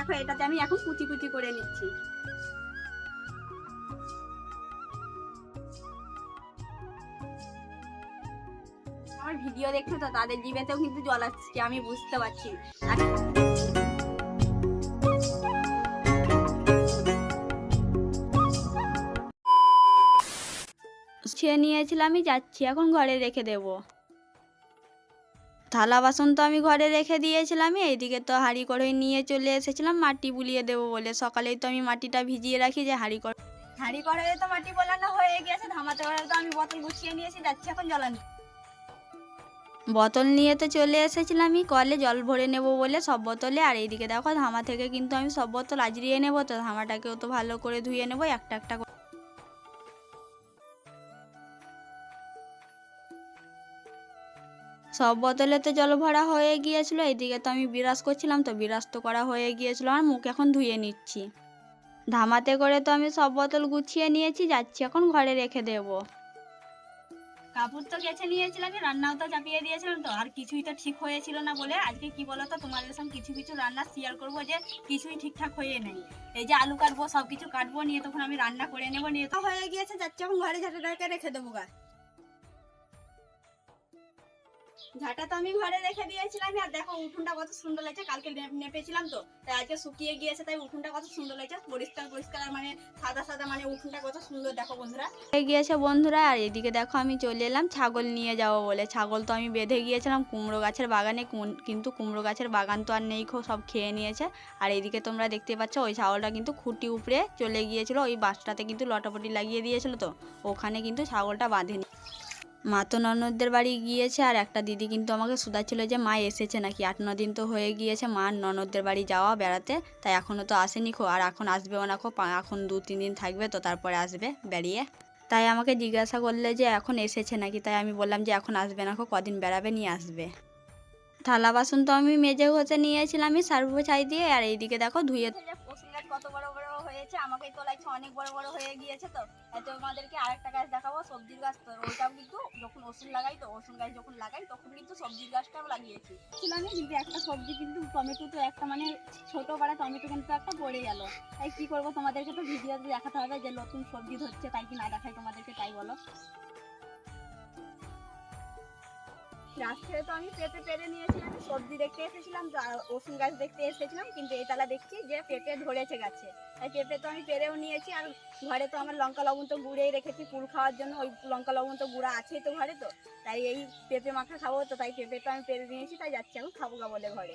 দেখো এটাতে আমি এখন কুচি কুচি করে নিচ্ছি। আমার ভিডিও দেখছো তো, তাদের জিভেতেও কিন্তু জল আসছে, আমি বুঝতে পারছি। ছেড়ে নিয়েছিলাম, আমি যাচ্ছি এখন ঘরে রেখে দেব। থালা বাসন তো আমি ঘরে রেখে দিয়েছিলাম, এইদিকে তো হাঁড়ি কড়াই নিয়ে চলে এসেছিলাম মাটি বুলিয়ে দেবো বলে। সকালেই তো আমি মাটিটা ভিজিয়ে রাখি যে হাঁড়ি কড়াইয়ে তো মাটি বোলানো হয়ে গেছে। ধামাতে করে তো আমি বোতল গুছিয়ে নিয়েছি, যাচ্ছি এখন জ্বালানি। বোতল নিয়ে তো চলে এসেছিলাম আমি কলে জল ভরে নেব বলে সব বোতলে। আর এইদিকে দেখো ধামা থেকে কিন্তু আমি সব বোতল আজরিয়ে নেবো, তো ধামাটাকেও তো ভালো করে ধুয়ে নেবো একটা একটা করে। সব বোতলে তো জল ভরা হয়ে গিয়েছিল। এইদিকে তো আমি বিরাস করছিলাম, তো বিরাস তো করা হয়ে গিয়েছিল, আর মুখ এখন ধুয়ে নিচ্ছি। ধামাতে করে তো আমি সব বোতল গুছিয়ে নিয়েছি, যাচ্ছি এখন ঘরে রেখে দেবো। কাপড় তো কেচে নিয়েছিলাম, রান্নাও তো চাপিয়ে দিয়েছিলাম, তো আর কিছুই তো ঠিক হয়েছিল না বলে আজকে কি বলতো তোমাদের সঙ্গে কিছু কিছু রান্না শেয়ার করবো যে কিছুই ঠিকঠাক হয়ে নেই। এই যে আলু কাটবো, সবকিছু কাটবো, নিয়ে তখন আমি রান্না করে নেবো, নিয়ে তো হয়ে গিয়েছে, যাচ্ছি এখন ঘরে ঝাঁটাটাকে রেখে দেবো। ঝাঁটা তো আমি ঘরে রেখে দিয়েছিলাম। আর দেখো উঠোনটা কত সুন্দর লাগছে, কালকে নেপেছিলাম তো, তাই আজকে শুকিয়ে গিয়েছে, তাই উঠোনটা কত সুন্দর লাগছে, পরিষ্কার পরিষ্কার, মানে সাদা সাদা, মানে উঠোনটা কত সুন্দর দেখো বন্ধুরা হয়ে গিয়েছে বন্ধুরা। আর এদিকে দেখো আমি চলে এলাম ছাগল নিয়ে যাবো বলে। ছাগল তো আমি বেঁধে গিয়েছিলাম কুমড়ো গাছের বাগানে, কিন্তু কুমড়ো গাছের বাগান তো আর নেই, সব খেয়ে নিয়েছে। আর এইদিকে তোমরা দেখতে পাচ্ছ ওই ছাগলটা কিন্তু খুঁটি উপরে চলে গিয়েছিল, ওই বাঁশটাতে কিন্তু লটাপটি লাগিয়ে দিয়েছিল, তো ওখানে কিন্তু ছাগলটা বাঁধেনি। মা তো ননদদের বাড়ি গিয়েছে, আর একটা দিদি কিন্তু আমাকে শুধাচ্ছিল যে মা এসেছে নাকি। 8-9 দিন তো হয়ে গিয়েছে মা ননদদের বাড়ি যাওয়া বেড়াতে, তাই এখনও তো আসেনি আর এখন আসবেও না এখন 2-3 দিন থাকবে, তো তারপরে আসবে বেরিয়ে। তাই আমাকে জিজ্ঞাসা করলে যে এখন এসেছে নাকি, তাই আমি বললাম যে এখন আসবে না, কদিন বেড়াবে নিয়ে আসবে। থালা বাসন তো আমি মেজে ঘষে নিয়েছিলাম আমি সার্ফ ছাই দিয়ে। আর এইদিকে দেখো ধুয়ে পশুর গাছ কত বড় বড় হয়েছে, আমাকেই তো লাগছে অনেক বড় বড় হয়ে গিয়েছে। তো তোমাদেরকে আরেকটা গাছ দেখাবো, সবজির গাছ। তো ওইটাও কিন্তু যখন ওষুধ লাগাই, তো ওষুধ গাছ যখন লাগাই তখন কিন্তু সবজির গাছটাও লাগিয়েছি ছিলাম। কিন্তু একটা সবজি কিন্তু টমেটো তো একটা, মানে ছোট পাড়া টমেটো কিন্তু একটা পড়ে গেল। তাই কি করবো, তোমাদেরকে তো ভিডিও দেখাতে হবে যে নতুন সবজি ধরছে, তাই কি না দেখাই তোমাদেরকে, তাই বলো। গাছ থেকে তো আমি পেঁপে পেরে নিয়েছিলাম, সবজি দেখতে এসেছিলাম, ওষুধ গাছ দেখতে এসেছিলাম, কিন্তু এটালা দেখছি যে পেঁপে ধরেছে গাছে, তাই পেঁপে তো আমি পেরেও নিয়েছি। আর ঘরে তো আমার লঙ্কা লবণ তো গুঁড়েই রেখেছি কুল খাওয়ার জন্য, ওই লঙ্কা লবণ তো গুঁড়া আছেই তো ঘরে, তো তাই এই পেঁপে মাখা খাবো, তো তাই পেঁপে তো আমি পেরে নিয়েছি, তাই যাচ্ছি এখন খাবো গা বলে ঘরে।